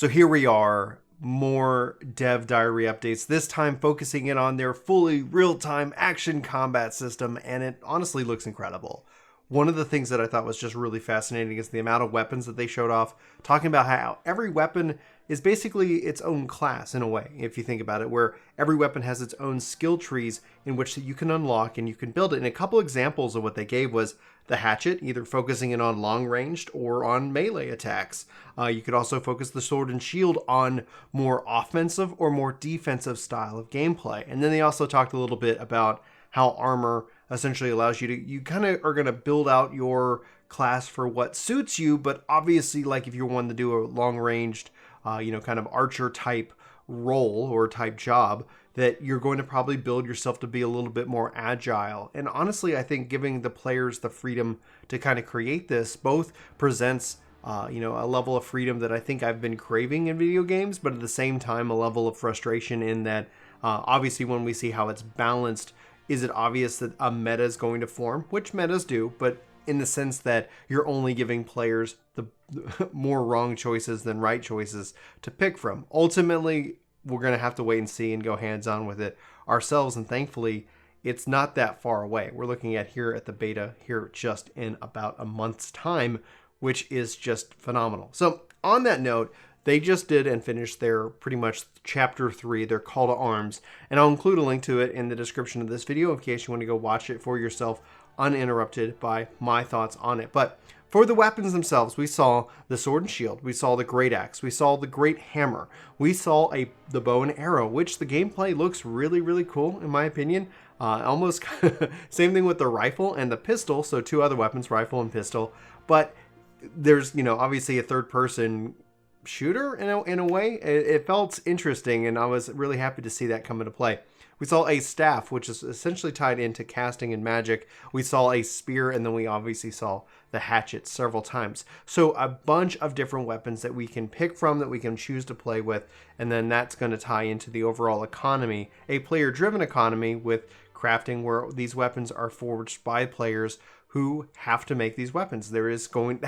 So here we are, more dev diary updates, this time focusing in on their fully real-time action combat system, and it honestly looks incredible. One of the things that I thought was just really fascinating is the amount of weapons that they showed off, talking about how every weapon is basically its own class in a way, if you think about it, where every weapon has its own skill trees in which you can unlock and you can build it. And a couple examples of what they gave was the hatchet, either focusing in on long-ranged or on melee attacks. You could also focus the sword and shield on more offensive or more defensive style of gameplay. And then they also talked a little bit about how armor essentially allows you to, you kind of are going to build out your class for what suits you, but obviously, like if you're one to do a long-ranged kind of archer type role or type job, that you're going to probably build yourself to be a little bit more agile. And honestly, I think giving the players the freedom to kind of create this both presents a level of freedom that I think I've been craving in video games, but at the same time, a level of frustration in that obviously when we see how it's balanced, is it obvious that a meta is going to form, which metas do, but in the sense that you're only giving players the more wrong choices than right choices to pick from. Ultimately, we're going to have to wait and see and go hands-on with it ourselves, and thankfully, it's not that far away. We're looking at here at the beta here just in about a month's time, which is just phenomenal. So on that note, they just did and finished their pretty much chapter 3, their call to arms, and I'll include a link to it in the description of this video in case you want to go watch it for yourself uninterrupted by my thoughts on it. But for the weapons themselves, we saw the sword and shield, we saw the great axe, we saw the great hammer, we saw the bow and arrow, which the gameplay looks really, really cool in my opinion. Almost same thing with the rifle and the pistol, so 2 other weapons, rifle and pistol, but there's obviously a third person shooter in a way. It felt interesting, and I was really happy to see that come into play. We saw a staff, which is essentially tied into casting and magic. We saw a spear, and then we obviously saw the hatchet several times. So a bunch of different weapons that we can pick from, that we can choose to play with, and then that's going to tie into the overall economy, a player-driven economy with crafting where these weapons are forged by players who have to make these weapons. That's going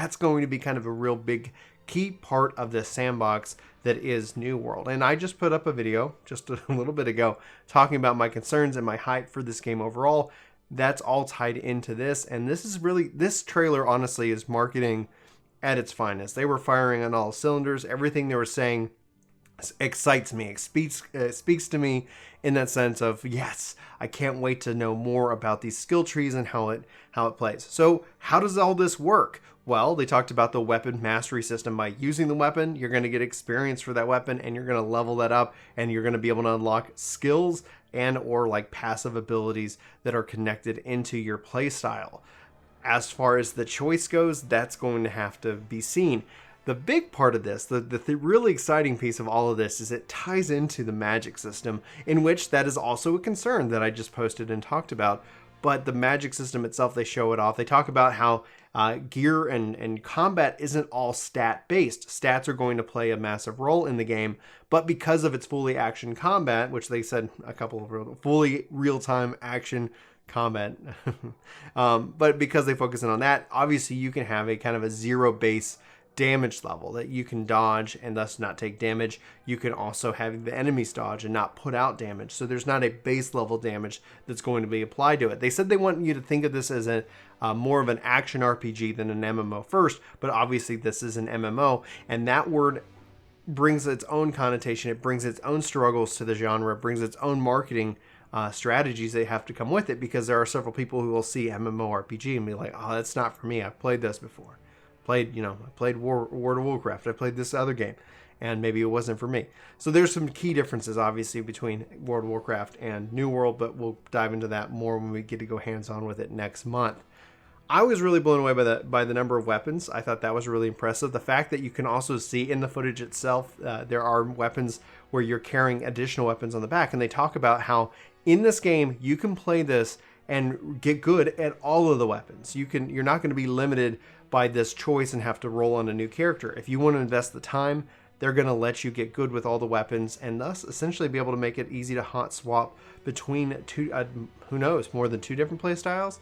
to be kind of a real big key part of the sandbox that is New World. And I just put up a video just a little bit ago talking about my concerns and my hype for this game overall. That's all tied into this, and this trailer honestly is marketing at its finest. They were firing on all cylinders. Everything they were saying excites me. It speaks to me in that sense of, yes, I can't wait to know more about these skill trees and how it plays. So how does all this work? Well, they talked about the weapon mastery system. By using the weapon, you're going to get experience for that weapon, and you're going to level that up, and you're going to be able to unlock skills and or like passive abilities that are connected into your playstyle. As far as the choice goes, that's going to have to be seen. The big part of this, the really exciting piece of all of this, is it ties into the magic system, in which that is also a concern that I just posted and talked about. But the magic system itself, they show it off. They talk about how gear and combat isn't all stat-based. Stats are going to play a massive role in the game, but because of its fully action combat, which they said a couple of fully real-time action combat, but because they focus in on that, obviously you can have a kind of a zero base damage level that you can dodge and thus not take damage. You can also have the enemies dodge and not put out damage. So there's not a base level damage that's going to be applied to it. They said they want you to think of this as a more of an action RPG than an MMO first, but obviously this is an MMO, and that word brings its own connotation. It brings its own struggles to the genre. It brings its own marketing strategies that have to come with it, because there are several people who will see MMORPG and be like, oh, that's not for me. I've played this before. I played World of Warcraft. I played this other game, and maybe it wasn't for me. So there's some key differences, obviously, between World of Warcraft and New World, but we'll dive into that more when we get to go hands-on with it next month. I was really blown away by the number of weapons. I thought that was really impressive. The fact that you can also see in the footage itself, there are weapons where you're carrying additional weapons on the back, and they talk about how in this game you can play this and get good at all of the weapons. You're not going to be limited by this choice and have to roll on a new character. If you want to invest the time, they're going to let you get good with all the weapons, and thus essentially be able to make it easy to hot swap between two, who knows, more than 2 different play styles.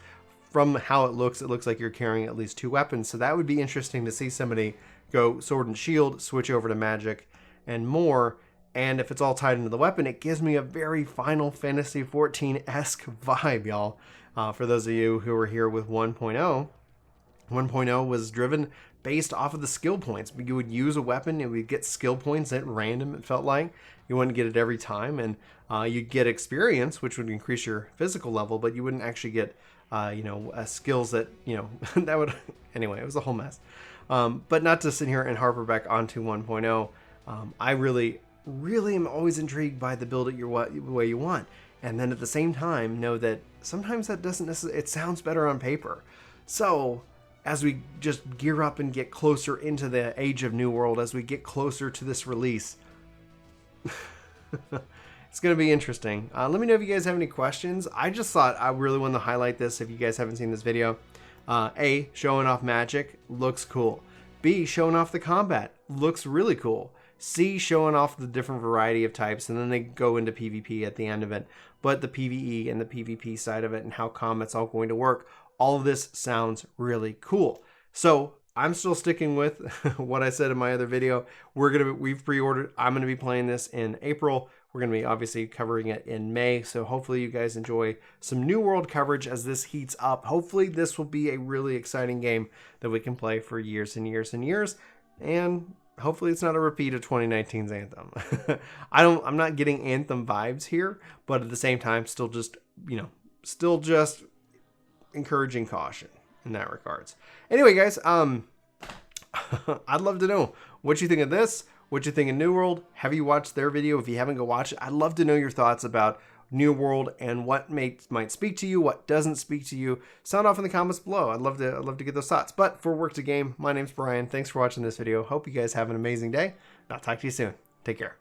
From how it looks like you're carrying at least 2 weapons. So that would be interesting to see somebody go sword and shield, switch over to magic, and more. And if it's all tied into the weapon, it gives me a very Final Fantasy XIV-esque vibe, y'all. For those of you who were here with 1.0, 1.0 was driven based off of the skill points. You would use a weapon and we'd get skill points at random, it felt like. You wouldn't get it every time, and you'd get experience, which would increase your physical level, but you wouldn't actually get, skills that, that would... Anyway, it was a whole mess. But not to sit here and harper back onto 1.0. I really am always intrigued by the build it your way you want. And then at the same time, know that sometimes that doesn't necessarily... It sounds better on paper. So... as we just gear up and get closer into the age of New World, as we get closer to this release, it's going to be interesting. Let me know if you guys have any questions. I just thought I really wanted to highlight this if you guys haven't seen this video. A, showing off magic, looks cool. B, showing off the combat, looks really cool. C, showing off the different variety of types, and then they go into PvP at the end of it. But the PvE and the PvP side of it and how combat's all going to work, all of this sounds really cool. So I'm still sticking with what I said in my other video. We've pre-ordered. I'm going to be playing this in April. We're going to be obviously covering it in May. So hopefully you guys enjoy some New World coverage as this heats up. Hopefully this will be a really exciting game that we can play for years and years and years. And hopefully it's not a repeat of 2019's Anthem. I'm not getting Anthem vibes here, but at the same time, still just encouraging caution in that regards. Anyway, guys, I'd love to know what you think of this, what you think of New World. Have you watched their video? If you haven't, go watch it. I'd love to know your thoughts about New World and what might speak to you, what doesn't speak to you. Sound off in the comments below. I'd love to get those thoughts. But for Work to Game, my name's Brian. Thanks for watching this video. Hope you guys have an amazing day. I'll talk to you soon. Take care.